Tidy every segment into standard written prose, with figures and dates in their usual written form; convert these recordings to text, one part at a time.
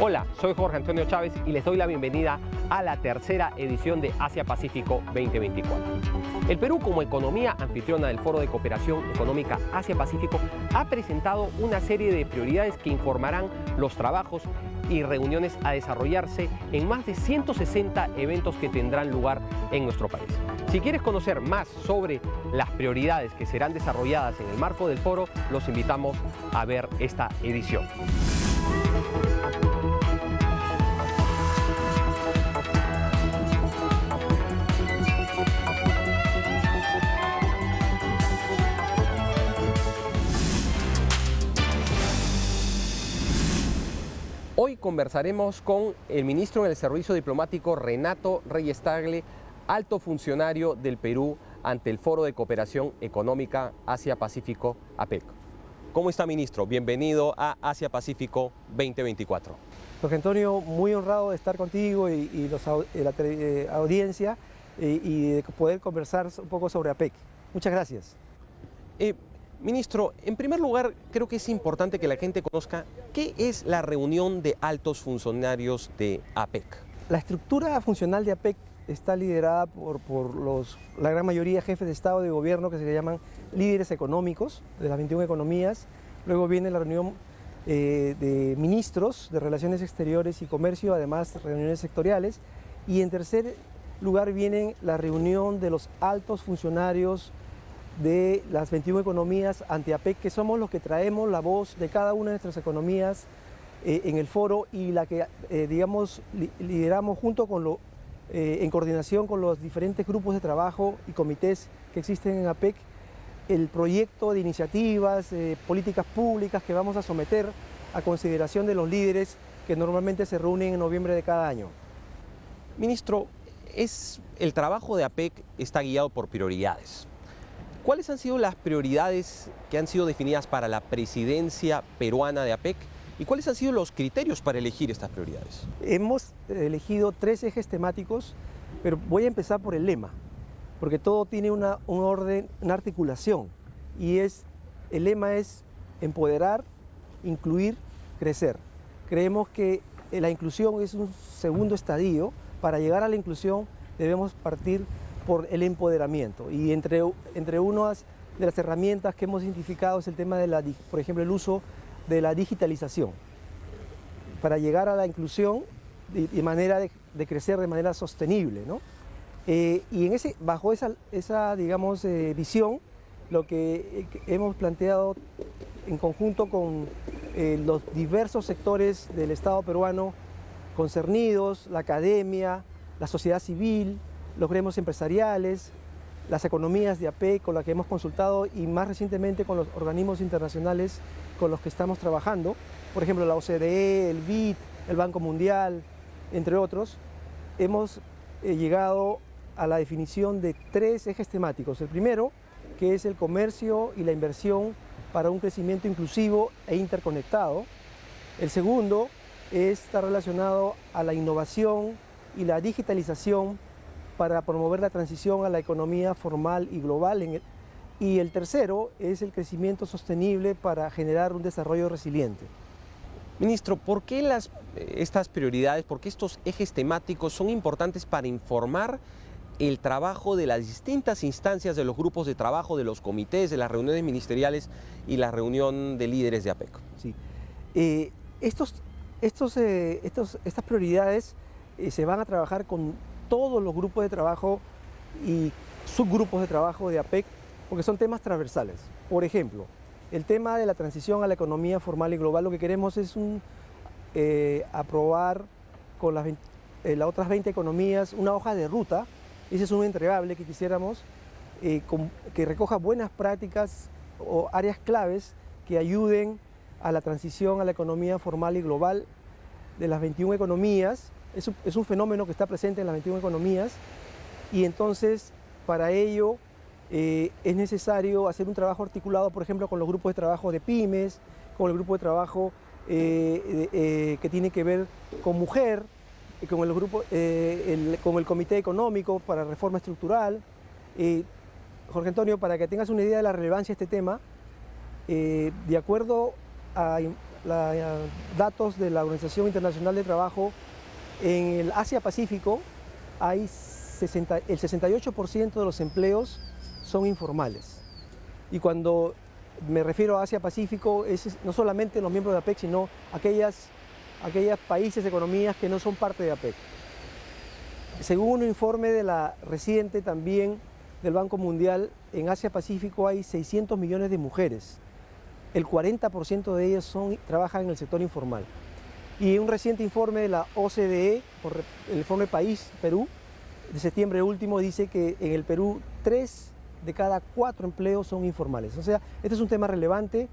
Hola, soy Jorge Antonio Chávez y les doy la bienvenida a la tercera edición de Asia-Pacífico 2024. El Perú, como economía anfitriona del Foro de Cooperación Económica Asia-Pacífico, ha presentado una serie de prioridades que informarán los trabajos y reuniones a desarrollarse en más de 160 eventos que tendrán lugar en nuestro país. Si quieres conocer más sobre las prioridades que serán desarrolladas en el marco del foro, los invitamos a ver esta edición. Hoy conversaremos con el ministro del Servicio Diplomático, Renato Reyes Tagle, alto funcionario del Perú ante el Foro de Cooperación Económica Asia-Pacífico, APEC. ¿Cómo está, ministro? Bienvenido a Asia-Pacífico 2024. Jorge Antonio, muy honrado de estar contigo y la audiencia y de poder conversar un poco sobre APEC. Muchas gracias. Ministro, en primer lugar, creo que es importante que la gente conozca qué es la reunión de altos funcionarios de APEC. La estructura funcional de APEC está liderada por la gran mayoría de jefes de Estado y de Gobierno que se le llaman líderes económicos de las 21 economías. Luego viene la reunión de ministros de Relaciones Exteriores y Comercio, además reuniones sectoriales. Y en tercer lugar viene la reunión de los altos funcionarios de las 21 economías ante APEC, que somos los que traemos la voz de cada una de nuestras economías en el foro y la que, lideramos junto con en coordinación con los diferentes grupos de trabajo y comités que existen en APEC, el proyecto de iniciativas, políticas públicas que vamos a someter a consideración de los líderes que normalmente se reúnen en noviembre de cada año. Ministro, el trabajo de APEC está guiado por prioridades. ¿Cuáles han sido las prioridades que han sido definidas para la presidencia peruana de APEC y cuáles han sido los criterios para elegir estas prioridades? Hemos elegido 3 ejes temáticos, pero voy a empezar por el lema, porque todo tiene un orden, una articulación, y el lema es empoderar, incluir, crecer. Creemos que la inclusión es un segundo estadio. Para llegar a la inclusión debemos partir por el empoderamiento, y entre unas de las herramientas que hemos identificado es el tema de por ejemplo, el uso de la digitalización para llegar a la inclusión de manera de crecer de manera sostenible, ¿no? Y bajo esa visión, lo que hemos planteado en conjunto con los diversos sectores del Estado peruano concernidos, la academia, la sociedad civil, los gremios empresariales, las economías de APEC con las que hemos consultado y más recientemente con los organismos internacionales con los que estamos trabajando, por ejemplo la OCDE, el BID, el Banco Mundial, entre otros, hemos llegado a la definición de 3 ejes temáticos. El primero, que es el comercio y la inversión para un crecimiento inclusivo e interconectado. El segundo está relacionado a la innovación y la digitalización para promover la transición a la economía formal y global. Y el tercero es el crecimiento sostenible para generar un desarrollo resiliente. Ministro, ¿por qué estas prioridades, por qué estos ejes temáticos son importantes para informar el trabajo de las distintas instancias de los grupos de trabajo, de los comités, de las reuniones ministeriales y la reunión de líderes de APEC? Sí. Estas prioridades se van a trabajar con todos los grupos de trabajo y subgrupos de trabajo de APEC, porque son temas transversales. Por ejemplo, el tema de la transición a la economía formal y global, lo que queremos es aprobar con las otras 20 economías una hoja de ruta. Ese es un entregable que quisiéramos que recoja buenas prácticas o áreas claves que ayuden a la transición a la economía formal y global de las 21 economías. Es un fenómeno que está presente en las 21 economías, y entonces para ello es necesario hacer un trabajo articulado, por ejemplo, con los grupos de trabajo de pymes, con el grupo de trabajo que tiene que ver con mujer, con el Comité Económico para Reforma Estructural. Jorge Antonio, para que tengas una idea de la relevancia de este tema, de acuerdo a datos de la Organización Internacional de Trabajo, en el Asia-Pacífico hay el 68% de los empleos son informales. Y cuando me refiero a Asia-Pacífico, es no solamente los miembros de APEC, sino aquellos países, economías que no son parte de APEC. Según un informe de la reciente también del Banco Mundial, en Asia-Pacífico hay 600 millones de mujeres. El 40% de ellas trabajan en el sector informal. Y un reciente informe de la OCDE, el informe País Perú, de septiembre último, dice que en el Perú 3 de cada 4 empleos son informales. O sea, este es un tema relevante.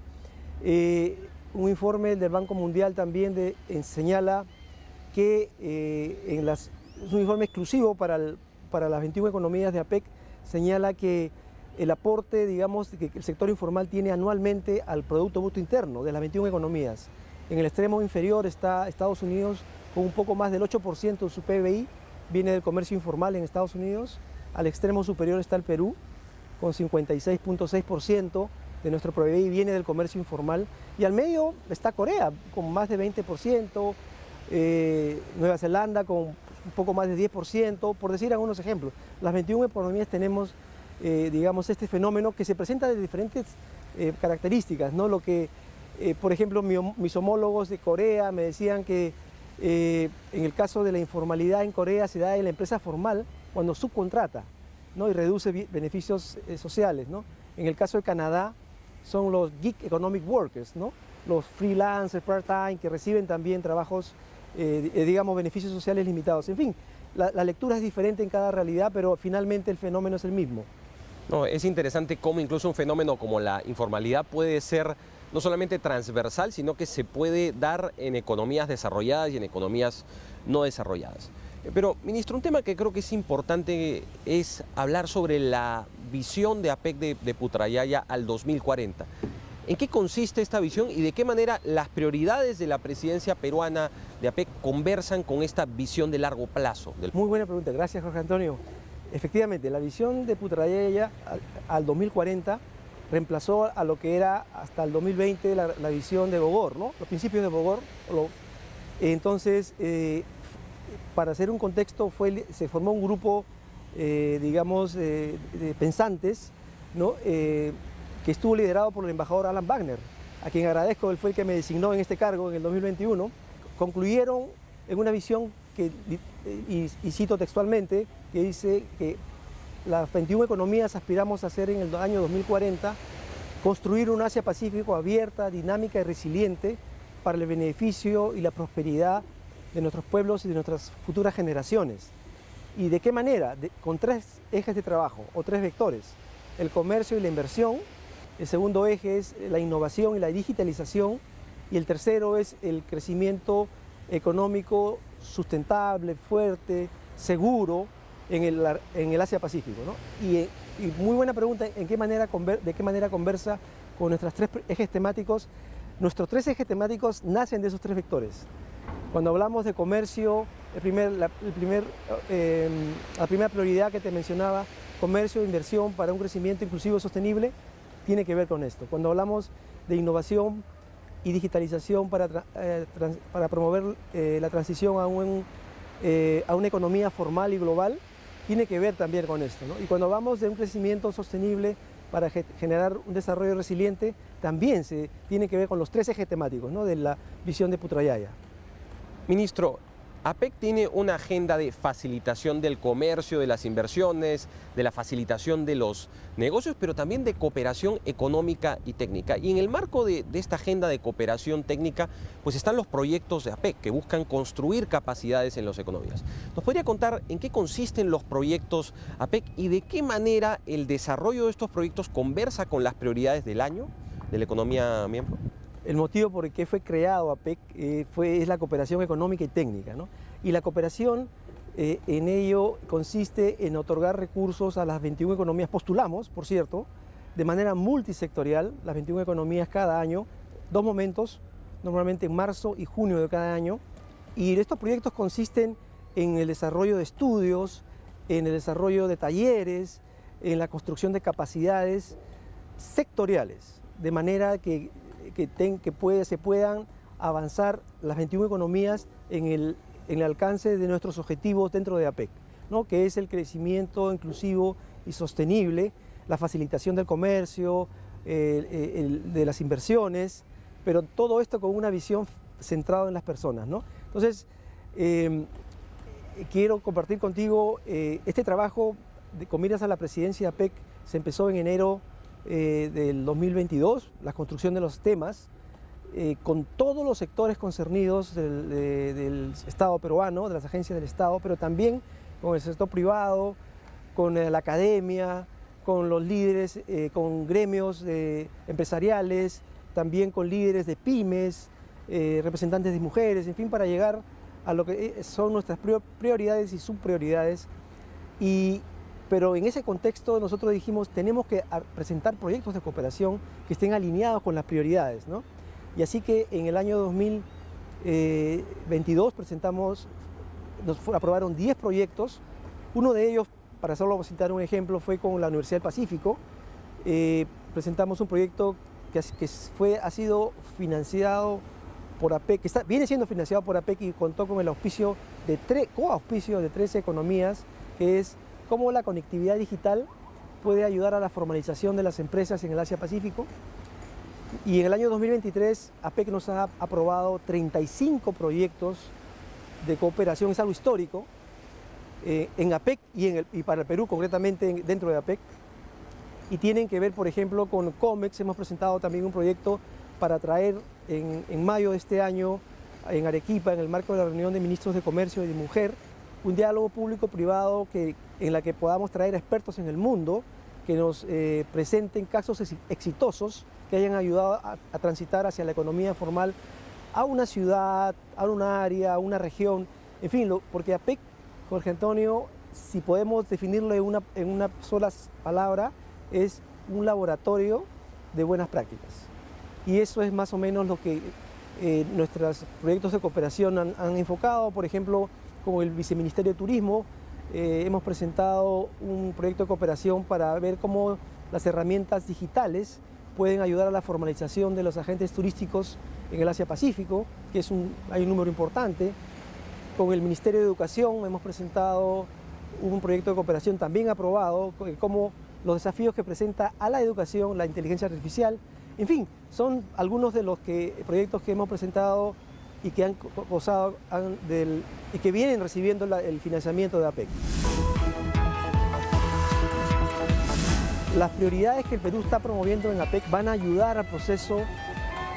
Un informe del Banco Mundial también señala que es un informe exclusivo para las 21 economías de APEC, señala que el aporte, digamos, que el sector informal tiene anualmente al Producto Bruto Interno de las 21 economías. En el extremo inferior está Estados Unidos con un poco más del 8% de su PBI, viene del comercio informal en Estados Unidos. Al extremo superior está el Perú, con 56.6% de nuestro PBI viene del comercio informal. Y al medio está Corea, con más de 20%, Nueva Zelanda con un poco más de 10%, por decir algunos ejemplos. Las 21 economías tenemos, digamos, este fenómeno que se presenta de diferentes características, ¿no? Por ejemplo, mis homólogos de Corea me decían que en el caso de la informalidad en Corea se da en la empresa formal cuando subcontrata, ¿no? Y reduce beneficios sociales, ¿no? En el caso de Canadá son los gig economic workers, ¿no? Los freelancers part-time que reciben también trabajos, digamos, beneficios sociales limitados. En fin, la lectura es diferente en cada realidad, pero finalmente el fenómeno es el mismo. No, es interesante cómo incluso un fenómeno como la informalidad puede ser no solamente transversal, sino que se puede dar en economías desarrolladas y en economías no desarrolladas. Pero, ministro, un tema que creo que es importante es hablar sobre la visión de APEC de Putrajaya al 2040. ¿En qué consiste esta visión y de qué manera las prioridades de la presidencia peruana de APEC conversan con esta visión de largo plazo? Muy buena pregunta, gracias Jorge Antonio. Efectivamente, la visión de Putrajaya al 2040 reemplazó a lo que era hasta el 2020 la visión de Bogor, ¿no? Los principios de Bogor. Entonces, para hacer un contexto, se formó un grupo, digamos, de pensantes, ¿no? Que estuvo liderado por el embajador Alan Wagner, a quien agradezco, él fue el que me designó en este cargo en el 2021. Concluyeron en una visión que, y cito textualmente, que dice que las 21 economías aspiramos a hacer en el año 2040, construir un Asia-Pacífico abierta, dinámica y resiliente para el beneficio y la prosperidad de nuestros pueblos y de nuestras futuras generaciones. ¿Y de qué manera? Con 3 ejes de trabajo o 3 vectores: el comercio y la inversión, el segundo eje es la innovación y la digitalización, y el tercero es el crecimiento económico sustentable, fuerte, seguro en el Asia-Pacífico, ¿no? Y muy buena pregunta, ¿de qué manera conversa con nuestros 3 ejes temáticos? Nuestros 3 ejes temáticos nacen de esos 3 vectores. Cuando hablamos de comercio, la primera prioridad que te mencionaba, comercio e inversión para un crecimiento inclusivo y sostenible, tiene que ver con esto. Cuando hablamos de innovación y digitalización para promover la transición a una economía formal y global, tiene que ver también con esto, ¿no? Y cuando hablamos de un crecimiento sostenible para generar un desarrollo resiliente, también se tiene que ver con los 3 ejes temáticos, ¿no? De la visión de Putrajaya. Ministro, APEC tiene una agenda de facilitación del comercio, de las inversiones, de la facilitación de los negocios, pero también de cooperación económica y técnica. Y en el marco de esta agenda de cooperación técnica, pues están los proyectos de APEC que buscan construir capacidades en las economías. ¿Nos podría contar en qué consisten los proyectos APEC y de qué manera el desarrollo de estos proyectos conversa con las prioridades del año de la economía miembro? El motivo por el que fue creado APEC es la cooperación económica y técnica, ¿no? Y la cooperación en ello consiste en otorgar recursos a las 21 economías. Postulamos, por cierto, de manera multisectorial, las 21 economías cada año, 2 momentos, normalmente en marzo y junio de cada año. Y estos proyectos consisten en el desarrollo de estudios, en el desarrollo de talleres, en la construcción de capacidades sectoriales, de manera que se puedan avanzar las 21 economías en el alcance de nuestros objetivos dentro de APEC, ¿no? Que es el crecimiento inclusivo y sostenible, la facilitación del comercio, de las inversiones, pero todo esto con una visión centrada en las personas, ¿no? Entonces, quiero compartir contigo este trabajo con miras a la presidencia de APEC. Se empezó en enero del 2022, la construcción de los temas, con todos los sectores concernidos del Estado peruano, de las agencias del Estado, pero también con el sector privado, con la academia, con los líderes, con gremios empresariales, también con líderes de pymes, representantes de mujeres, en fin, para llegar a lo que son nuestras prioridades y subprioridades. Pero en ese contexto nosotros dijimos, tenemos que presentar proyectos de cooperación que estén alineados con las prioridades, ¿no? Y así que en el año 2022 nos aprobaron 10 proyectos. Uno de ellos, para solo citar un ejemplo, fue con la Universidad del Pacífico. Presentamos un proyecto que ha sido financiado por APEC, viene siendo financiado por APEC y contó con el auspicio coauspicio de 13 economías, que es cómo la conectividad digital puede ayudar a la formalización de las empresas en el Asia-Pacífico. Y en el año 2023, APEC nos ha aprobado 35 proyectos de cooperación, es algo histórico, en APEC y para el Perú, concretamente dentro de APEC. Y tienen que ver, por ejemplo, con COMEX. Hemos presentado también un proyecto para traer en mayo de este año, en Arequipa, en el marco de la reunión de ministros de Comercio y de Mujer, un diálogo público-privado en la que podamos traer expertos en el mundo que nos presenten casos exitosos que hayan ayudado a transitar hacia la economía formal a una ciudad, a una área, a una región, en fin, porque APEC, Jorge Antonio, si podemos definirlo en una sola palabra, es un laboratorio de buenas prácticas. Y eso es más o menos lo que nuestros proyectos de cooperación han enfocado. Por ejemplo, como el Viceministerio de Turismo, hemos presentado un proyecto de cooperación para ver cómo las herramientas digitales pueden ayudar a la formalización de los agentes turísticos en el Asia-Pacífico, que hay un número importante. Con el Ministerio de Educación hemos presentado un proyecto de cooperación también aprobado, como los desafíos que presenta a la educación la inteligencia artificial. En fin, son algunos de los proyectos que hemos presentado y que han gozado y que vienen recibiendo el financiamiento de APEC. Las prioridades que el Perú está promoviendo en APEC van a ayudar al proceso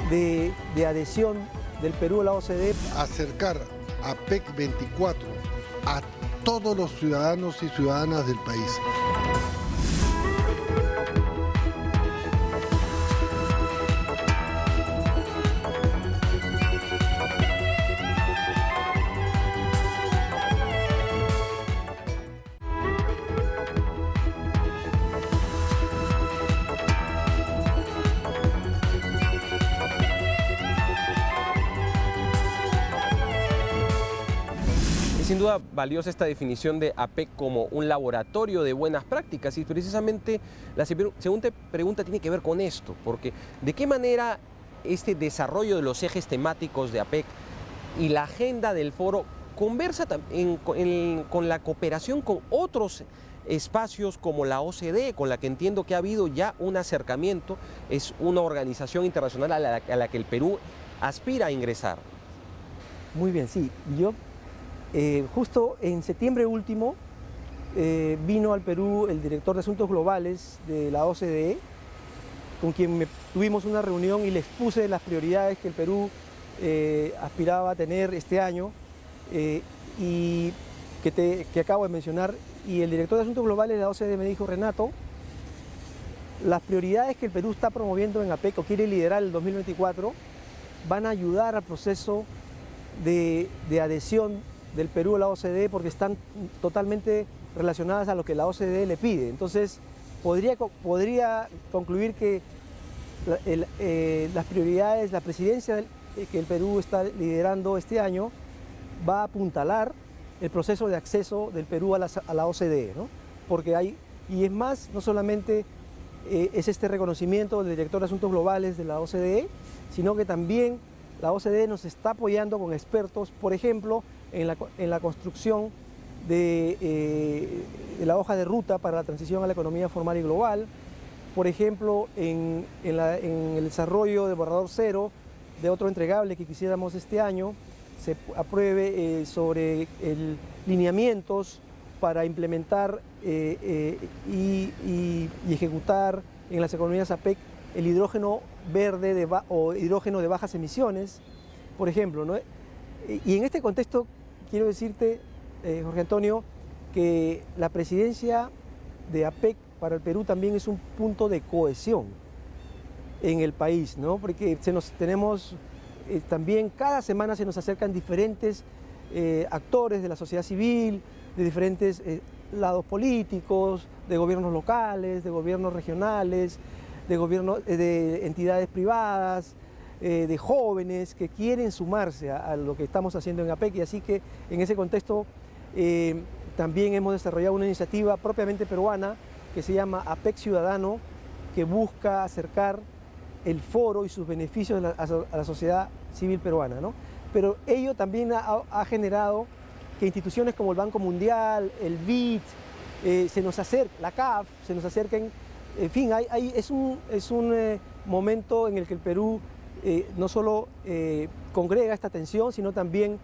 de adhesión del Perú a la OCDE. Acercar APEC 24 a todos los ciudadanos y ciudadanas del país. Sin duda valiosa esta definición de APEC como un laboratorio de buenas prácticas, y precisamente la segunda pregunta tiene que ver con esto, porque ¿de qué manera este desarrollo de los ejes temáticos de APEC y la agenda del foro conversa con la cooperación con otros espacios como la OCDE, con la que entiendo que ha habido ya un acercamiento? Es una organización internacional a la que el Perú aspira a ingresar. Muy bien, sí. Justo en septiembre último vino al Perú el director de Asuntos Globales de la OCDE, con quien tuvimos una reunión y le expuse las prioridades que el Perú aspiraba a tener este año y que acabo de mencionar. Y el director de Asuntos Globales de la OCDE me dijo: Renato, las prioridades que el Perú está promoviendo en APEC o quiere liderar el 2024 van a ayudar al proceso de adhesión del Perú a la OCDE, porque están totalmente relacionadas a lo que la OCDE le pide. Entonces, podría concluir que las prioridades, la presidencia que el Perú está liderando este año va a apuntalar el proceso de acceso del Perú a la OCDE, ¿no? Porque y es más, no solamente es este reconocimiento del director de Asuntos Globales de la OCDE, sino que también la OCDE nos está apoyando con expertos, por ejemplo, en la construcción de la hoja de ruta para la transición a la economía formal y global, por ejemplo, en el desarrollo de borrador cero de otro entregable que quisiéramos este año, se apruebe sobre lineamientos para implementar y ejecutar en las economías APEC el hidrógeno verde o hidrógeno de bajas emisiones, por ejemplo, ¿no? Y en este contexto quiero decirte, Jorge Antonio, que la presidencia de APEC para el Perú también es un punto de cohesión en el país, ¿no? Porque tenemos también cada semana se nos acercan diferentes actores de la sociedad civil, de diferentes lados políticos, de gobiernos locales, de gobiernos regionales, de entidades privadas, de jóvenes que quieren sumarse a lo que estamos haciendo en APEC, y así que en ese contexto también hemos desarrollado una iniciativa propiamente peruana que se llama APEC Ciudadano, que busca acercar el foro y sus beneficios a la sociedad civil peruana, ¿no? Pero ello también ha generado que instituciones como el Banco Mundial, el BID, la CAF, se nos acerquen. En fin, es un momento en el que el Perú no solo congrega esta atención, sino también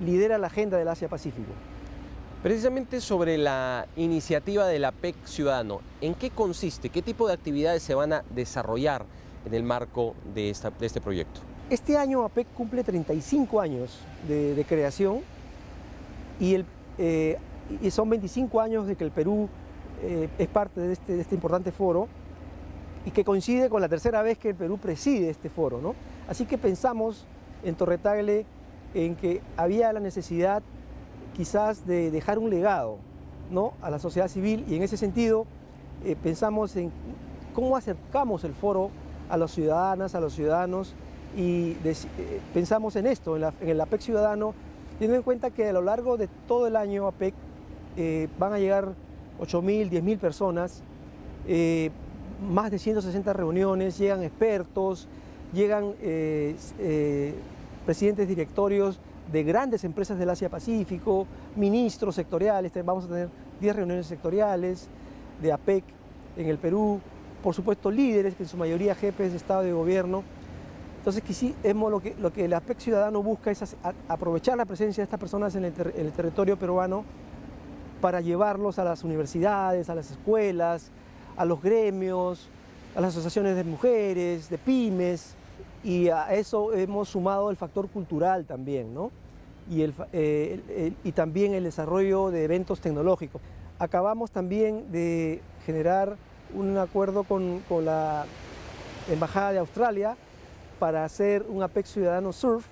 lidera la agenda del Asia-Pacífico. Precisamente sobre la iniciativa del APEC Ciudadano, ¿en qué consiste? ¿Qué tipo de actividades se van a desarrollar en el marco de este proyecto? Este año APEC cumple 35 años de creación y son 25 años de que el Perú es parte de este importante foro, y que coincide con la tercera vez que el Perú preside este foro, ¿no? Así que pensamos en Torre Tagle en que había la necesidad quizás de dejar un legado, ¿no?, a la sociedad civil, y en ese sentido pensamos en cómo acercamos el foro a las ciudadanas, a los ciudadanos, y pensamos en esto, en el APEC Ciudadano, teniendo en cuenta que a lo largo de todo el año APEC van a llegar 8.000, 10.000 personas, más de 160 reuniones, llegan expertos, llegan presidentes directorios de grandes empresas del Asia-Pacífico, ministros sectoriales, vamos a tener 10 reuniones sectoriales de APEC en el Perú, por supuesto líderes, que en su mayoría jefes de Estado y de Gobierno. Entonces lo que el APEC Ciudadano busca es aprovechar la presencia de estas personas en el territorio peruano para llevarlos a las universidades, a las escuelas, a los gremios, a las asociaciones de mujeres, de pymes, y a eso hemos sumado el factor cultural también, ¿no? Y también el desarrollo de eventos tecnológicos. Acabamos también de generar un acuerdo con la Embajada de Australia para hacer un APEC Ciudadano Surf.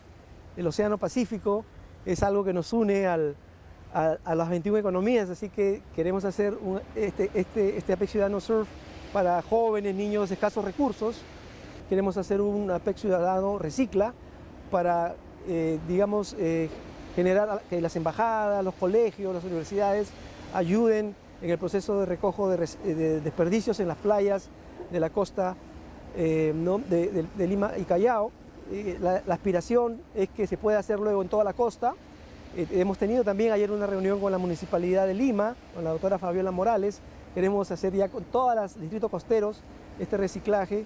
El Océano Pacífico es algo que nos une a las 21 economías, así que queremos hacer este APEC Ciudadano Surf para jóvenes, niños de escasos recursos. Queremos hacer un APEC Ciudadano Recicla para, generar que las embajadas, los colegios, las universidades ayuden en el proceso de recojo de desperdicios en las playas de la costa de Lima y Callao. La aspiración es que se pueda hacer luego en toda la costa. Hemos tenido también ayer una reunión con la Municipalidad de Lima, con la doctora Fabiola Morales. Queremos hacer ya con todos los distritos costeros este reciclaje.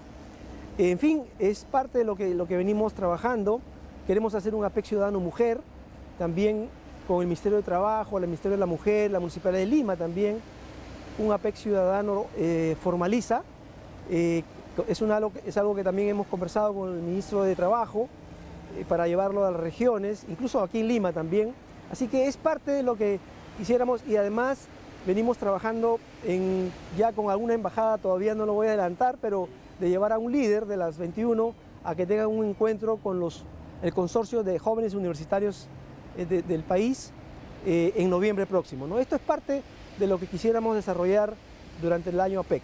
En fin, es parte de lo que venimos trabajando. Queremos hacer un APEC Ciudadano Mujer, también con el Ministerio de Trabajo, el Ministerio de la Mujer, la Municipalidad de Lima también. Un APEC Ciudadano Formaliza. Es algo que también hemos conversado con el Ministro de Trabajo para llevarlo a las regiones, incluso aquí en Lima también. Así que es parte de lo que quisiéramos, y además venimos trabajando ya con alguna embajada, todavía no lo voy a adelantar, pero de llevar a un líder de las 21 a que tengan un encuentro con el consorcio de jóvenes universitarios del país en noviembre próximo, ¿no? Esto es parte de lo que quisiéramos desarrollar durante el año APEC.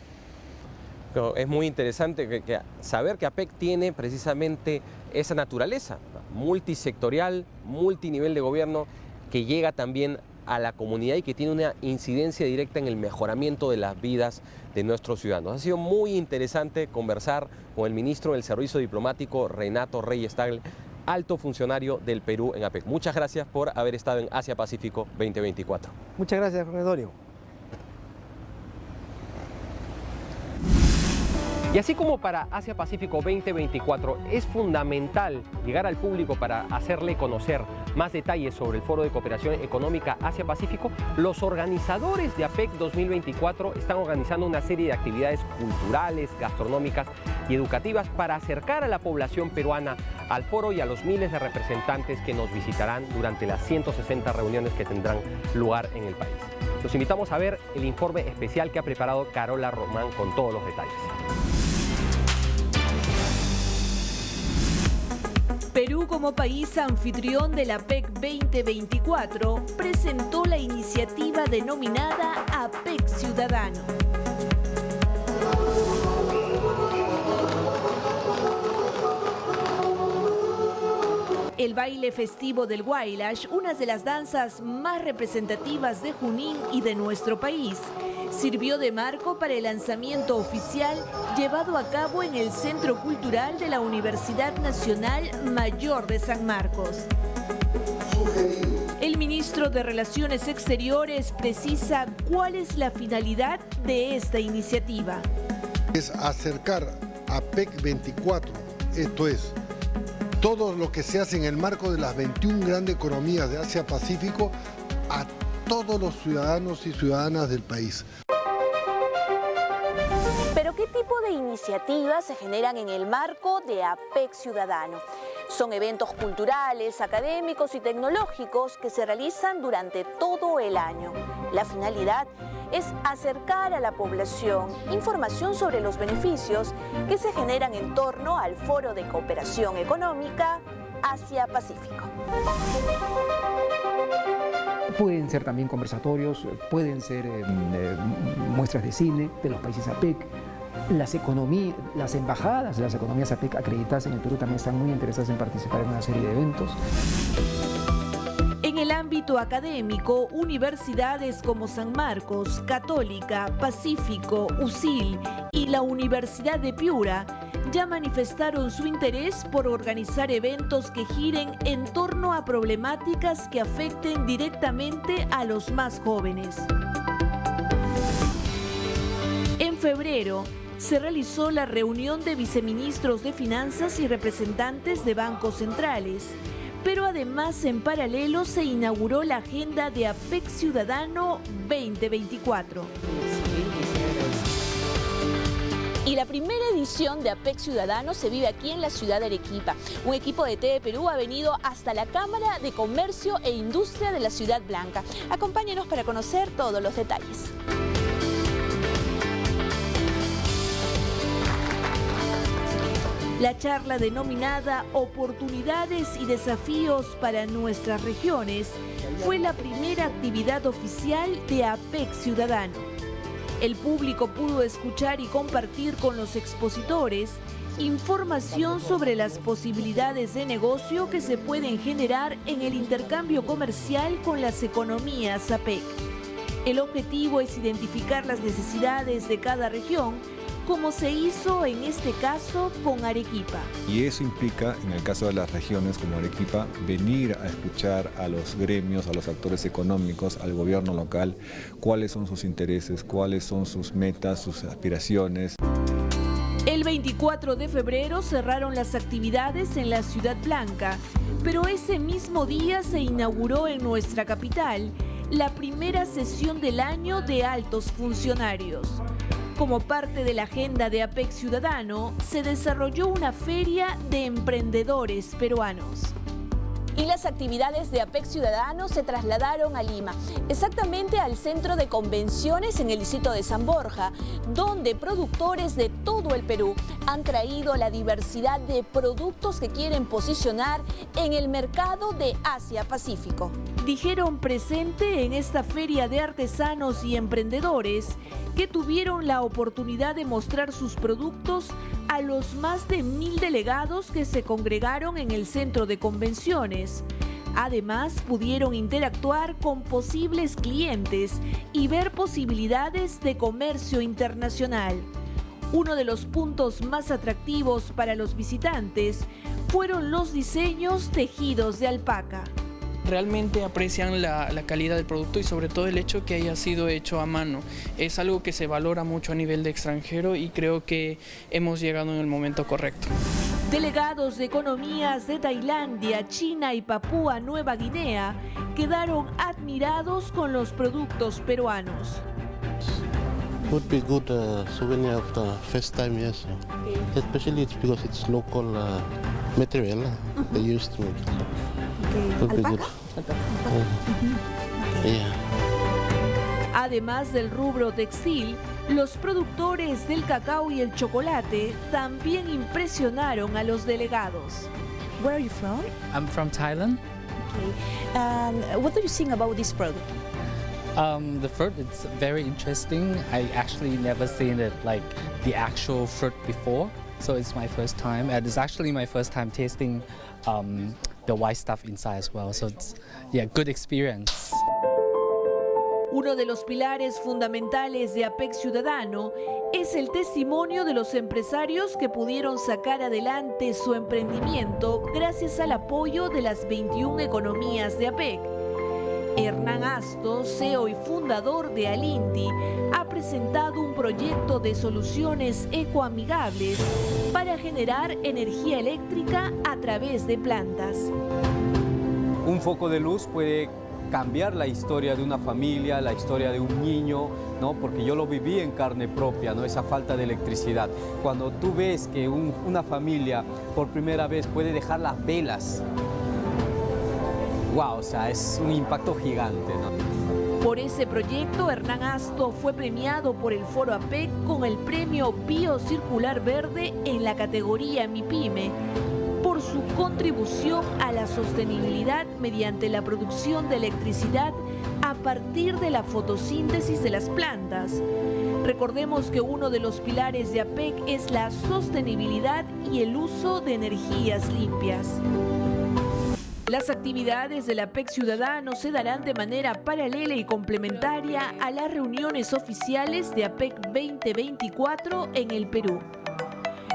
Es muy interesante saber que APEC tiene precisamente esa naturaleza multisectorial, multinivel de gobierno, que llega también a la comunidad y que tiene una incidencia directa en el mejoramiento de las vidas de nuestros ciudadanos. Ha sido muy interesante conversar con el ministro del Servicio Diplomático, Renato Reyes Tagle, alto funcionario del Perú en APEC. Muchas gracias por haber estado en Asia Pacífico 2024. Muchas gracias, Juan Antonio. Y así como para Asia Pacífico 2024 es fundamental llegar al público para hacerle conocer más detalles sobre el Foro de Cooperación Económica Asia-Pacífico, los organizadores de APEC 2024 están organizando una serie de actividades culturales, gastronómicas y educativas para acercar a la población peruana al foro y a los miles de representantes que nos visitarán durante las 160 reuniones que tendrán lugar en el país. Los invitamos a ver el informe especial que ha preparado Carola Román con todos los detalles. Perú, como país anfitrión de la APEC 2024, presentó la iniciativa denominada APEC Ciudadano. El baile festivo del Huaylash, una de las danzas más representativas de Junín y de nuestro país, sirvió de marco para el lanzamiento oficial llevado a cabo en el Centro Cultural de la Universidad Nacional Mayor de San Marcos. El ministro de Relaciones Exteriores precisa cuál es la finalidad de esta iniciativa. Es acercar a APEC 24, esto es, todo lo que se hace en el marco de las 21 grandes economías de Asia-Pacífico a todos los ciudadanos y ciudadanas del país. ¿Pero qué tipo de iniciativas se generan en el marco de APEC Ciudadano? Son eventos culturales, académicos y tecnológicos que se realizan durante todo el año. La finalidad es acercar a la población información sobre los beneficios que se generan en torno al Foro de Cooperación Económica Asia-Pacífico. Pueden ser también conversatorios, pueden ser muestras de cine de los países APEC. Las embajadas de las economías APEC acreditadas en el Perú también están muy interesadas en participar en una serie de eventos. En el ámbito académico, universidades como San Marcos, Católica, Pacífico, UCIL y la Universidad de Piura ya manifestaron su interés por organizar eventos que giren en torno a problemáticas que afecten directamente a los más jóvenes. En febrero, se realizó la reunión de viceministros de Finanzas y representantes de bancos centrales, pero además en paralelo se inauguró la agenda de APEC Ciudadano 2024. Y la primera edición de APEC Ciudadano se vive aquí en la ciudad de Arequipa. Un equipo de TV Perú ha venido hasta la Cámara de Comercio e Industria de la Ciudad Blanca. Acompáñenos para conocer todos los detalles. La charla denominada Oportunidades y Desafíos para nuestras regiones fue la primera actividad oficial de APEC Ciudadano. El público pudo escuchar y compartir con los expositores información sobre las posibilidades de negocio que se pueden generar en el intercambio comercial con las economías APEC. El objetivo es identificar las necesidades de cada región, como se hizo en este caso con Arequipa. Y eso implica, en el caso de las regiones como Arequipa, venir a escuchar a los gremios, a los actores económicos, al gobierno local, cuáles son sus intereses, cuáles son sus metas, sus aspiraciones. El 24 de febrero cerraron las actividades en la Ciudad Blanca, pero ese mismo día se inauguró en nuestra capital la primera sesión del año de altos funcionarios. Como parte de la agenda de APEC Ciudadano, se desarrolló una feria de emprendedores peruanos. Y las actividades de APEC Ciudadano se trasladaron a Lima, exactamente al centro de convenciones en el distrito de San Borja, donde productores de todo el Perú han traído la diversidad de productos que quieren posicionar en el mercado de Asia-Pacífico. Dijeron presente en esta feria de artesanos y emprendedores que tuvieron la oportunidad de mostrar sus productos a los más de 1000 delegados que se congregaron en el centro de convenciones. Además, pudieron interactuar con posibles clientes y ver posibilidades de comercio internacional. Uno de los puntos más atractivos para los visitantes fueron los diseños tejidos de alpaca. Realmente aprecian la calidad del producto y sobre todo el hecho que haya sido hecho a mano. Es algo que se valora mucho a nivel de extranjero y creo que hemos llegado en el momento correcto. Delegados de economías de Tailandia, China y Papúa Nueva Guinea quedaron admirados con los productos peruanos. Would be good souvenir of the first time, yes. Especially it's because it's local material they used to make. Would be good. Yeah. Además del rubro textil, los productores del cacao y el chocolate también impresionaron a los delegados. Where are you from? I'm from Thailand. Okay. What do you think about this product? The fruit is very interesting. I actually never seen it like the actual fruit before, so it's my first time, and it's actually my first time tasting the white stuff inside as well. So it's good experience. Uno de los pilares fundamentales de APEC Ciudadano es el testimonio de los empresarios que pudieron sacar adelante su emprendimiento gracias al apoyo de las 21 economías de APEC. Hernán Asto, CEO y fundador de Alinti, ha presentado un proyecto de soluciones ecoamigables para generar energía eléctrica a través de plantas. Un foco de luz puede cambiar la historia de una familia, la historia de un niño, ¿no? Porque yo lo viví en carne propia, ¿no? Esa falta de electricidad. Cuando tú ves que una familia por primera vez puede dejar las velas, wow, o sea, es un impacto gigante, ¿no? Por ese proyecto, Hernán Asto fue premiado por el Foro APEC con el premio Biocircular Verde en la categoría MIPYME, por su contribución a la sostenibilidad mediante la producción de electricidad a partir de la fotosíntesis de las plantas. Recordemos que uno de los pilares de APEC es la sostenibilidad y el uso de energías limpias. Las actividades del APEC Ciudadano se darán de manera paralela y complementaria a las reuniones oficiales de APEC 2024 en el Perú.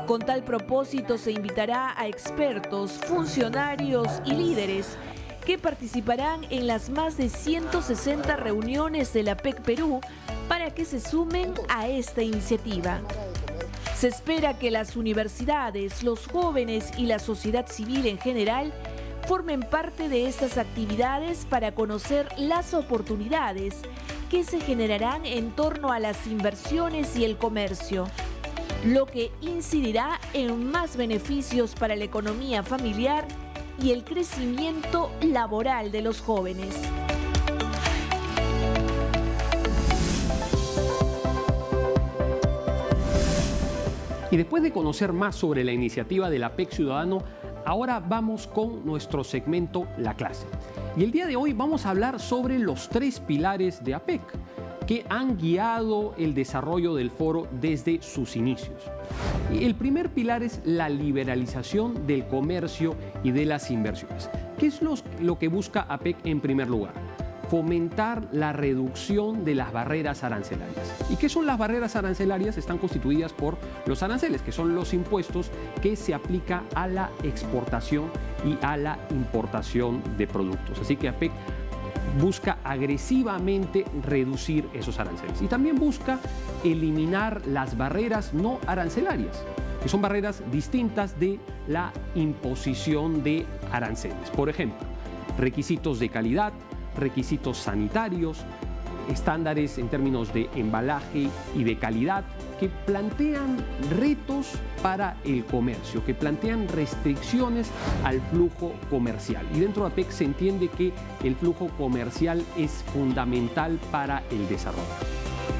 Con tal propósito se invitará a expertos, funcionarios y líderes que participarán en las más de 160 reuniones de la APEC Perú para que se sumen a esta iniciativa. Se espera que las universidades, los jóvenes y la sociedad civil en general formen parte de estas actividades para conocer las oportunidades que se generarán en torno a las inversiones y el comercio, lo que incidirá en más beneficios para la economía familiar y el crecimiento laboral de los jóvenes. Y después de conocer más sobre la iniciativa del APEC Ciudadano, ahora vamos con nuestro segmento La Clase. Y el día de hoy vamos a hablar sobre los 3 pilares de APEC que han guiado el desarrollo del foro desde sus inicios. El primer pilar es la liberalización del comercio y de las inversiones. ¿Qué es lo que busca APEC en primer lugar? Fomentar la reducción de las barreras arancelarias. ¿Y qué son las barreras arancelarias? Están constituidas por los aranceles, que son los impuestos que se aplica a la exportación y a la importación de productos. Así que APEC busca agresivamente reducir esos aranceles y también busca eliminar las barreras no arancelarias, que son barreras distintas de la imposición de aranceles. Por ejemplo, requisitos de calidad, requisitos sanitarios, estándares en términos de embalaje y de calidad que plantean retos para el comercio, que plantean restricciones al flujo comercial. Y dentro de APEC se entiende que el flujo comercial es fundamental para el desarrollo.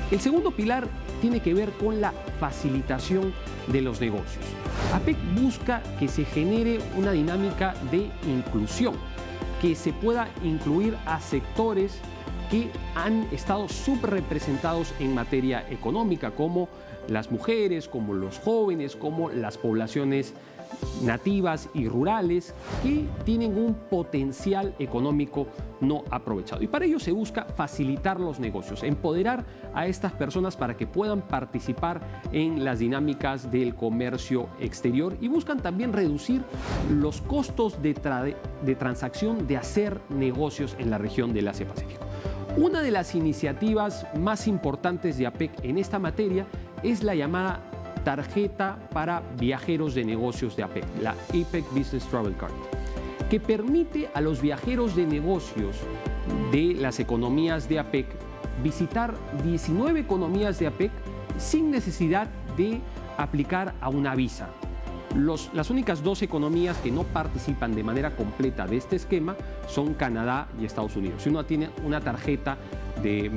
El segundo pilar tiene que ver con la facilitación de los negocios. APEC busca que se genere una dinámica de inclusión, que se pueda incluir a sectores que han estado subrepresentados en materia económica, como las mujeres, como los jóvenes, como las poblaciones nativas y rurales, que tienen un potencial económico no aprovechado. Y para ello se busca facilitar los negocios, empoderar a estas personas para que puedan participar en las dinámicas del comercio exterior, y buscan también reducir los costos de transacción de hacer negocios en la región del Asia-Pacífico. Una de las iniciativas más importantes de APEC en esta materia es la llamada tarjeta para viajeros de negocios de APEC, la APEC Business Travel Card, que permite a los viajeros de negocios de las economías de APEC visitar 19 economías de APEC sin necesidad de aplicar a una visa. Las únicas dos economías que no participan de manera completa de este esquema son Canadá y Estados Unidos. Si uno tiene una tarjeta de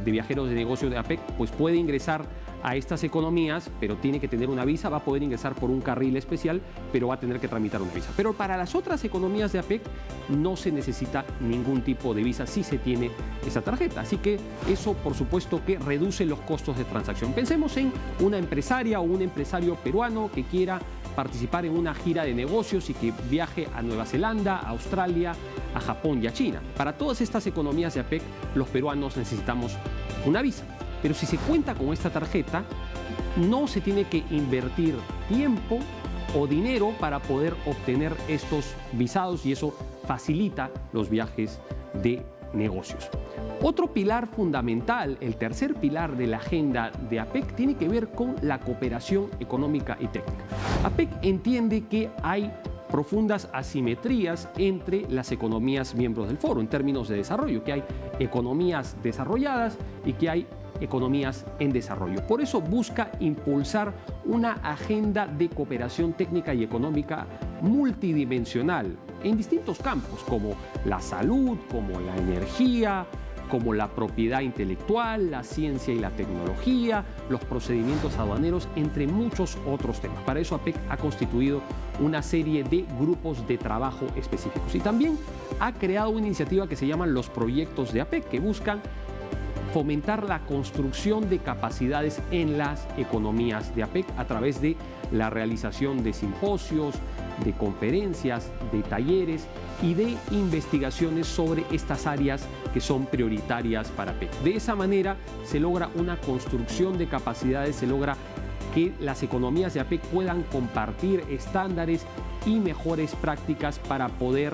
viajeros de negocios de APEC, pues puede ingresar a estas economías, pero tiene que tener una visa, va a poder ingresar por un carril especial, pero va a tener que tramitar una visa. Pero para las otras economías de APEC no se necesita ningún tipo de visa si se tiene esa tarjeta. Así que eso, por supuesto, que reduce los costos de transacción. Pensemos en una empresaria o un empresario peruano que quiera participar en una gira de negocios y que viaje a Nueva Zelanda, a Australia, a Japón y a China. Para todas estas economías de APEC, los peruanos necesitamos una visa. Pero si se cuenta con esta tarjeta, no se tiene que invertir tiempo o dinero para poder obtener estos visados, y eso facilita los viajes de negocios. Otro pilar fundamental, el tercer pilar de la agenda de APEC, tiene que ver con la cooperación económica y técnica. APEC entiende que hay profundas asimetrías entre las economías miembros del foro en términos de desarrollo, que hay economías desarrolladas y que hay economías en desarrollo. Por eso busca impulsar una agenda de cooperación técnica y económica multidimensional en distintos campos, como la salud, como la energía, como la propiedad intelectual, la ciencia y la tecnología, los procedimientos aduaneros, entre muchos otros temas. Para eso APEC ha constituido una serie de grupos de trabajo específicos, y también ha creado una iniciativa que se llama los proyectos de APEC, que buscan fomentar la construcción de capacidades en las economías de APEC a través de la realización de simposios, de conferencias, de talleres y de investigaciones sobre estas áreas que son prioritarias para APEC. De esa manera se logra una construcción de capacidades, se logra que las economías de APEC puedan compartir estándares y mejores prácticas para poder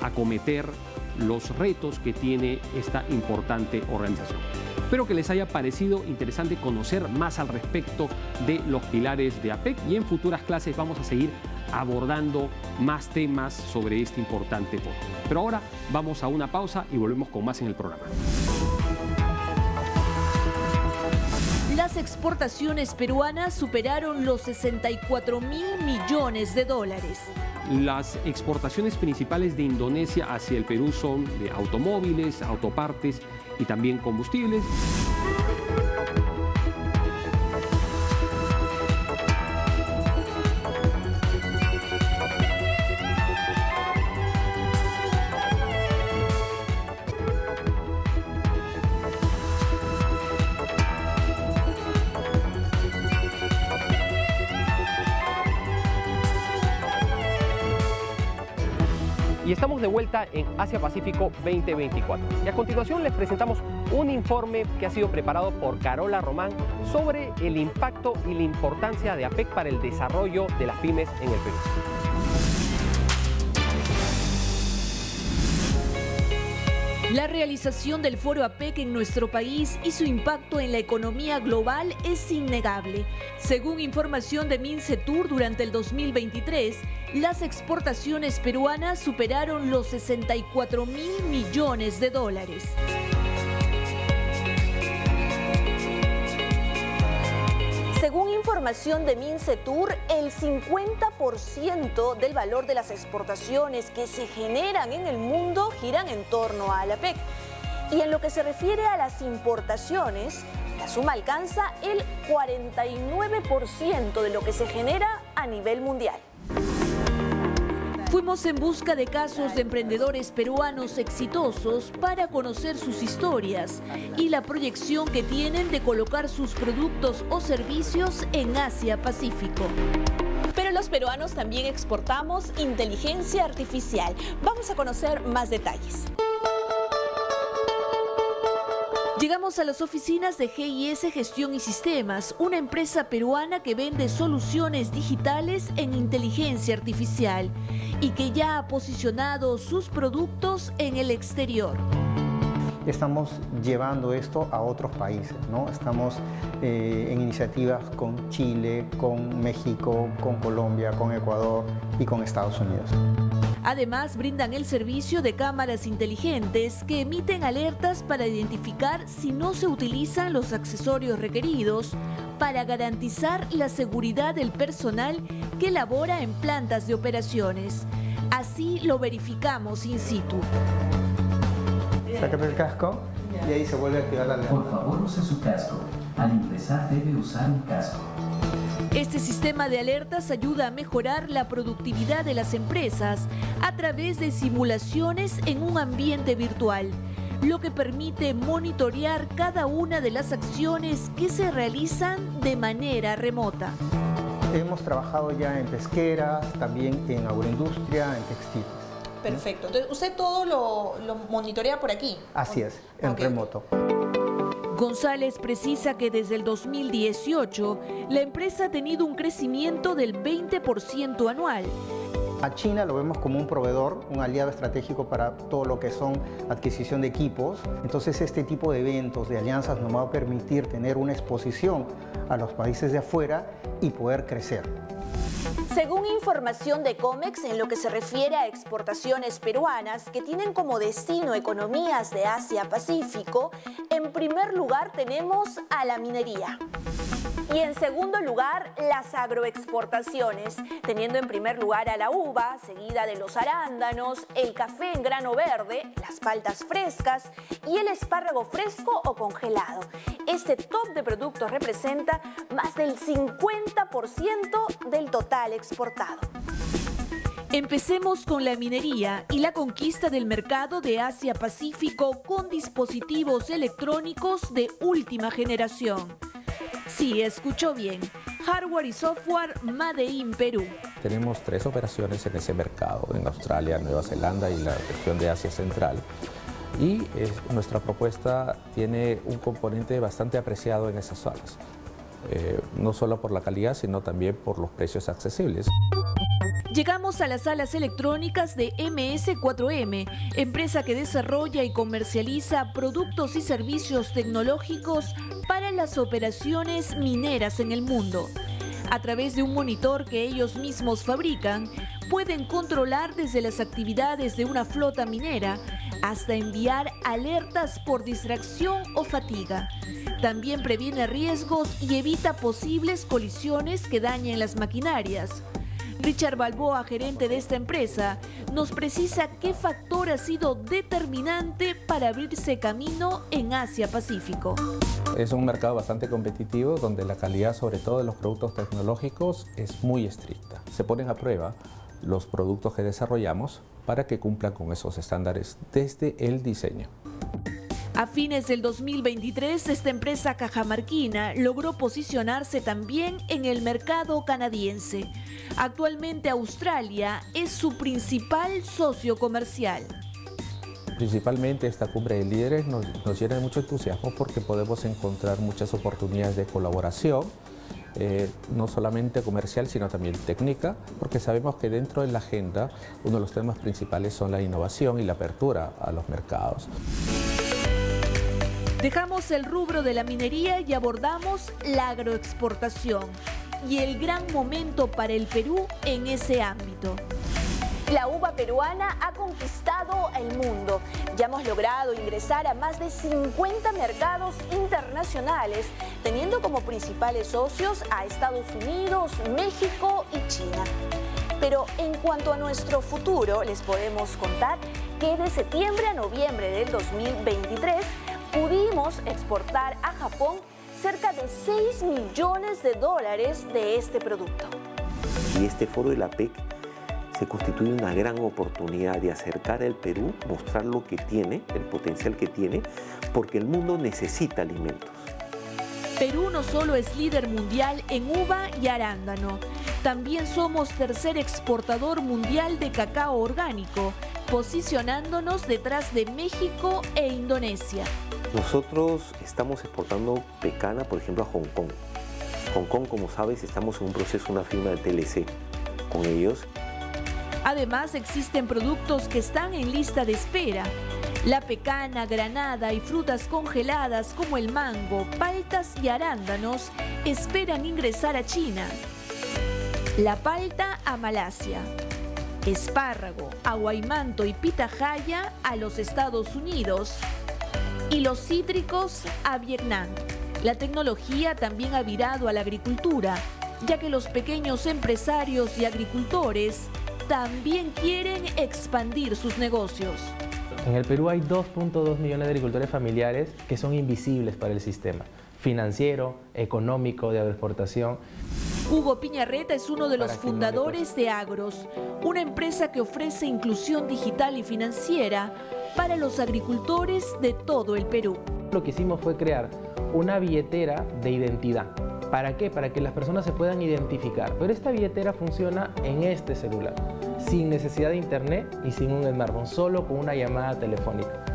acometer los retos que tiene esta importante organización. Espero que les haya parecido interesante conocer más al respecto de los pilares de APEC, y en futuras clases vamos a seguir abordando más temas sobre este importante foro. Pero ahora vamos a una pausa y volvemos con más en el programa. Las exportaciones peruanas superaron los 64.000 millones de dólares. Las exportaciones principales de Indonesia hacia el Perú son de automóviles, autopartes y también combustibles. Y estamos de vuelta en Asia Pacífico 2024. Y a continuación les presentamos un informe que ha sido preparado por Carola Román sobre el impacto y la importancia de APEC para el desarrollo de las pymes en el Perú. La realización del foro APEC en nuestro país y su impacto en la economía global es innegable. Según información de Mincetur, durante el 2023, las exportaciones peruanas superaron los 64.000 millones de dólares. Según información de Mincetur, el 50% del valor de las exportaciones que se generan en el mundo giran en torno a la APEC. Y en lo que se refiere a las importaciones, la suma alcanza el 49% de lo que se genera a nivel mundial. Fuimos en busca de casos de emprendedores peruanos exitosos para conocer sus historias y la proyección que tienen de colocar sus productos o servicios en Asia-Pacífico. Pero los peruanos también exportamos inteligencia artificial. Vamos a conocer más detalles. Llegamos a las oficinas de GIS Gestión y Sistemas, una empresa peruana que vende soluciones digitales en inteligencia artificial y que ya ha posicionado sus productos en el exterior. Estamos llevando esto a otros países, ¿no? Estamos en iniciativas con Chile, con México, con Colombia, con Ecuador y con Estados Unidos. Además, brindan el servicio de cámaras inteligentes que emiten alertas para identificar si no se utilizan los accesorios requeridos para garantizar la seguridad del personal que labora en plantas de operaciones. Así lo verificamos in situ. Sácate el casco y ahí se vuelve a activar la alerta. Por favor, use su casco. Al ingresar debe usar un casco. Este sistema de alertas ayuda a mejorar la productividad de las empresas a través de simulaciones en un ambiente virtual, lo que permite monitorear cada una de las acciones que se realizan de manera remota. Hemos trabajado ya en pesqueras, también en agroindustria, en textiles. Perfecto. Entonces, ¿usted todo lo monitorea por aquí? Así es, en remoto. González precisa que desde el 2018 la empresa ha tenido un crecimiento del 20% anual. A China lo vemos como un proveedor, un aliado estratégico para todo lo que son adquisición de equipos. Entonces este tipo de eventos, de alianzas nos va a permitir tener una exposición a los países de afuera y poder crecer. Según información de COMEX, en lo que se refiere a exportaciones peruanas que tienen como destino economías de Asia-Pacífico, en primer lugar tenemos a la minería. Y en segundo lugar, las agroexportaciones, teniendo en primer lugar a la uva, seguida de los arándanos, el café en grano verde, las paltas frescas y el espárrago fresco o congelado. Este top de productos representa más del 50% del total exportado. Empecemos con la minería y la conquista del mercado de Asia-Pacífico con dispositivos electrónicos de última generación. Sí, escuchó bien. Hardware y software Made in Perú. Tenemos 3 operaciones en ese mercado, en Australia, Nueva Zelanda y la región de Asia Central. Y nuestra propuesta tiene un componente bastante apreciado en esas zonas. No solo por la calidad, sino también por los precios accesibles. Llegamos a las salas electrónicas de MS4M, empresa que desarrolla y comercializa productos y servicios tecnológicos para las operaciones mineras en el mundo. A través de un monitor que ellos mismos fabrican, pueden controlar desde las actividades de una flota minera hasta enviar alertas por distracción o fatiga. También previene riesgos y evita posibles colisiones que dañen las maquinarias. Richard Balboa, gerente de esta empresa, nos precisa qué factor ha sido determinante para abrirse camino en Asia-Pacífico. Es un mercado bastante competitivo donde la calidad, sobre todo de los productos tecnológicos, es muy estricta. Se ponen a prueba los productos que desarrollamos para que cumplan con esos estándares desde el diseño. A fines del 2023, esta empresa cajamarquina logró posicionarse también en el mercado canadiense. Actualmente Australia es su principal socio comercial. Principalmente esta cumbre de líderes nos llena de mucho entusiasmo porque podemos encontrar muchas oportunidades de colaboración, no solamente comercial, sino también técnica, porque sabemos que dentro de la agenda uno de los temas principales son la innovación y la apertura a los mercados. Dejamos el rubro de la minería y abordamos la agroexportación y el gran momento para el Perú en ese ámbito. La uva peruana ha conquistado el mundo. Ya hemos logrado ingresar a más de 50 mercados internacionales, teniendo como principales socios a Estados Unidos, México y China. Pero en cuanto a nuestro futuro, les podemos contar que de septiembre a noviembre del 2023 pudimos exportar a Japón cerca de $6 millones de este producto. Y este foro de la PEC se constituye una gran oportunidad de acercar al Perú, mostrar lo que tiene, el potencial que tiene, porque el mundo necesita alimentos. Perú no solo es líder mundial en uva y arándano, también somos tercer exportador mundial de cacao orgánico, posicionándonos detrás de México e Indonesia. Nosotros estamos exportando pecana, por ejemplo, a Hong Kong. Hong Kong, como sabes, estamos en un proceso, una firma de TLC con ellos. Además, existen productos que están en lista de espera. La pecana, granada y frutas congeladas como el mango, paltas y arándanos esperan ingresar a China. La palta a Malasia. Espárrago, aguaimanto y pitahaya a los Estados Unidos. Y los cítricos a Vietnam. La tecnología también ha virado a la agricultura, ya que los pequeños empresarios y agricultores también quieren expandir sus negocios. En el Perú hay 2.2 millones de agricultores familiares que son invisibles para el sistema financiero, económico, de agroexportación. Hugo Piñarreta es uno de los fundadores de Agros, una empresa que ofrece inclusión digital y financiera para los agricultores de todo el Perú. Lo que hicimos fue crear una billetera de identidad. ¿Para qué? Para que las personas se puedan identificar. Pero esta billetera funciona en este celular, sin necesidad de internet y sin un smartphone, solo con una llamada telefónica.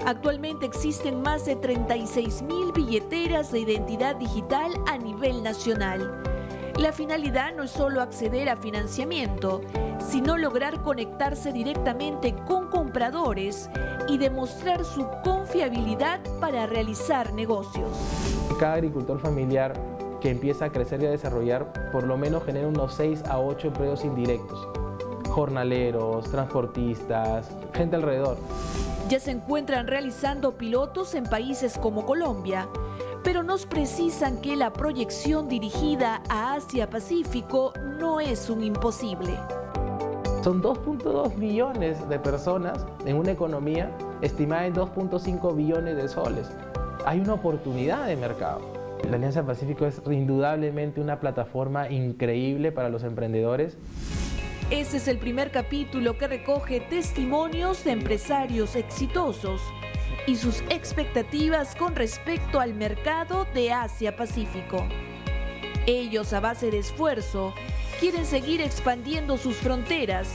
Actualmente existen más de 36.000 billeteras de identidad digital a nivel nacional. La finalidad no es solo acceder a financiamiento, sino lograr conectarse directamente con compradores y demostrar su confiabilidad para realizar negocios. Cada agricultor familiar que empieza a crecer y a desarrollar, por lo menos genera unos 6 a 8 empleos indirectos. Jornaleros, transportistas, gente alrededor. Ya se encuentran realizando pilotos en países como Colombia, pero nos precisan que la proyección dirigida a Asia-Pacífico no es un imposible. Son 2.2 billones de personas en una economía estimada en 2.5 billones de soles. Hay una oportunidad de mercado. La Alianza Pacífico es indudablemente una plataforma increíble para los emprendedores. Este es el primer capítulo que recoge testimonios de empresarios exitosos y sus expectativas con respecto al mercado de Asia-Pacífico. Ellos, a base de esfuerzo, quieren seguir expandiendo sus fronteras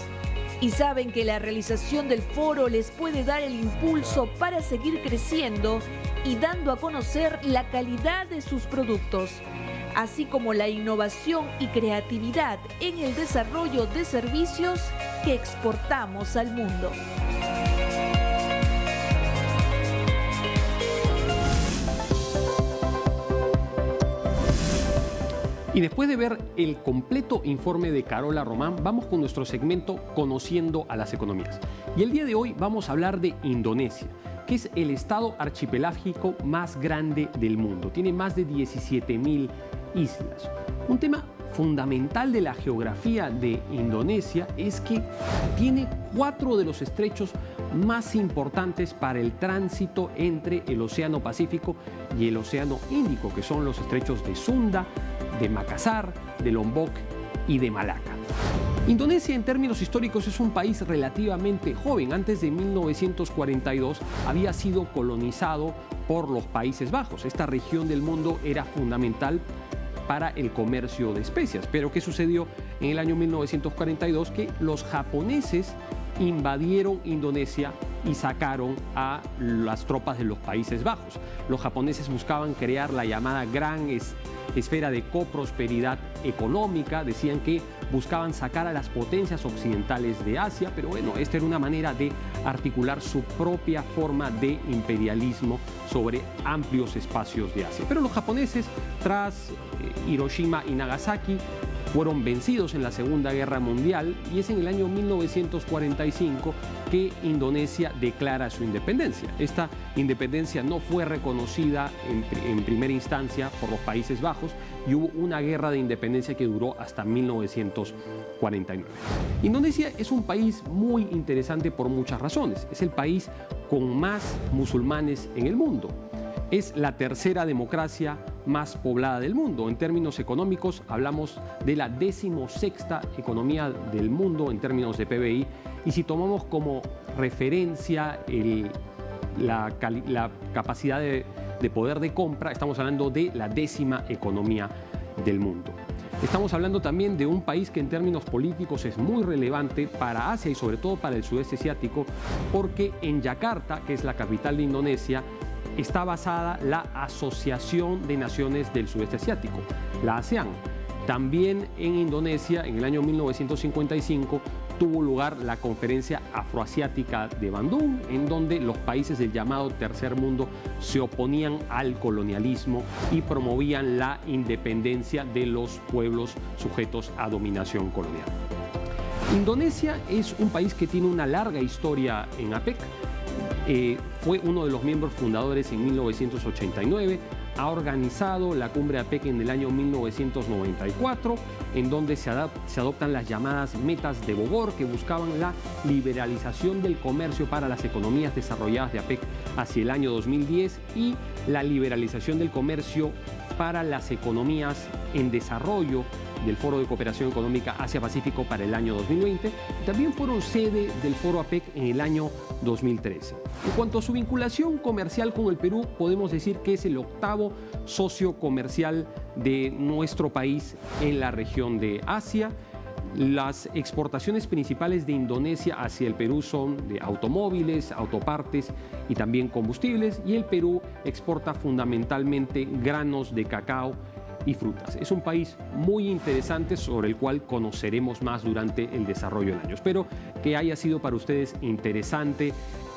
y saben que la realización del foro les puede dar el impulso para seguir creciendo y dando a conocer la calidad de sus productos, así como la innovación y creatividad en el desarrollo de servicios que exportamos al mundo. Y después de ver el completo informe de Carola Román, vamos con nuestro segmento Conociendo a las Economías. Y el día de hoy vamos a hablar de Indonesia, que es el estado archipelágico más grande del mundo. Tiene más de 17.000 islas. Un tema fundamental de la geografía de Indonesia es que tiene 4 de los estrechos más importantes para el tránsito entre el Océano Pacífico y el Océano Índico, que son los estrechos de Sunda, de Makassar, de Lombok y de Malaca. Indonesia en términos históricos es un país relativamente joven. Antes de 1942 había sido colonizado por los Países Bajos. Esta región del mundo era fundamental para el comercio de especias. Pero ¿qué sucedió en el año 1942? Que los japoneses invadieron Indonesia y sacaron a las tropas de los Países Bajos. Los japoneses buscaban crear la llamada gran esfera de coprosperidad económica. Decían que buscaban sacar a las potencias occidentales de Asia, pero bueno, esta era una manera de articular su propia forma de imperialismo sobre amplios espacios de Asia. Pero los japoneses, tras Hiroshima y Nagasaki, fueron vencidos en la Segunda Guerra Mundial y es en el año 1945 que Indonesia declara su independencia. Esta independencia no fue reconocida en primera instancia por los Países Bajos y hubo una guerra de independencia que duró hasta 1949. Indonesia es un país muy interesante por muchas razones. Es el país con más musulmanes en el mundo. es la tercera democracia más poblada del mundo. En términos económicos, hablamos de la 16ª economía del mundo en términos de PBI. Y si tomamos como referencia la capacidad de poder de compra, estamos hablando de la 10ª economía del mundo. Estamos hablando también de un país que en términos políticos es muy relevante para Asia y sobre todo para el sudeste asiático, porque en Yakarta, que es la capital de Indonesia, está basada la Asociación de Naciones del Sudeste Asiático, la ASEAN. También en Indonesia, en el año 1955, tuvo lugar la Conferencia Afroasiática de Bandung, en donde los países del llamado Tercer Mundo se oponían al colonialismo y promovían la independencia de los pueblos sujetos a dominación colonial. Indonesia es un país que tiene una larga historia en APEC. Fue uno de los miembros fundadores en 1989, ha organizado la cumbre APEC en el año 1994, en donde se adoptan las llamadas metas de Bogor, que buscaban la liberalización del comercio para las economías desarrolladas de APEC hacia el año 2010 y la liberalización del comercio para las economías en desarrollo del Foro de Cooperación Económica Asia-Pacífico para el año 2020. También fueron sede del Foro APEC en el año 2013. En cuanto a su vinculación comercial con el Perú, podemos decir que es el 8º socio comercial de nuestro país en la región de Asia. Las exportaciones principales de Indonesia hacia el Perú son de automóviles, autopartes y también combustibles, y el Perú exporta fundamentalmente granos de cacao y frutas. Es un país muy interesante sobre el cual conoceremos más durante el desarrollo del año. Espero que haya sido para ustedes interesante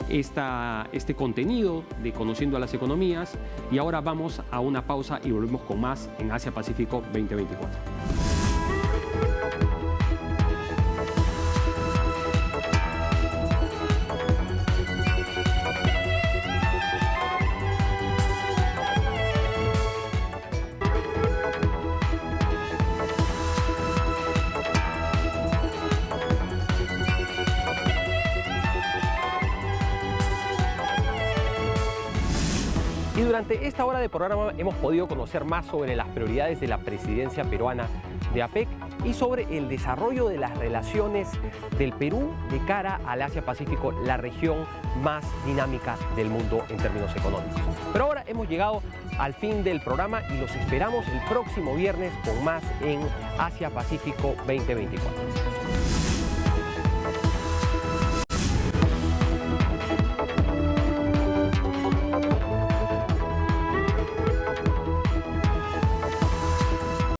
este contenido de Conociendo a las Economías, y ahora vamos a una pausa y volvemos con más en Asia Pacífico 2024. Y durante esta hora de programa hemos podido conocer más sobre las prioridades de la presidencia peruana de APEC y sobre el desarrollo de las relaciones del Perú de cara al Asia-Pacífico, la región más dinámica del mundo en términos económicos. Pero ahora hemos llegado al fin del programa y los esperamos el próximo viernes con más en Asia-Pacífico 2024.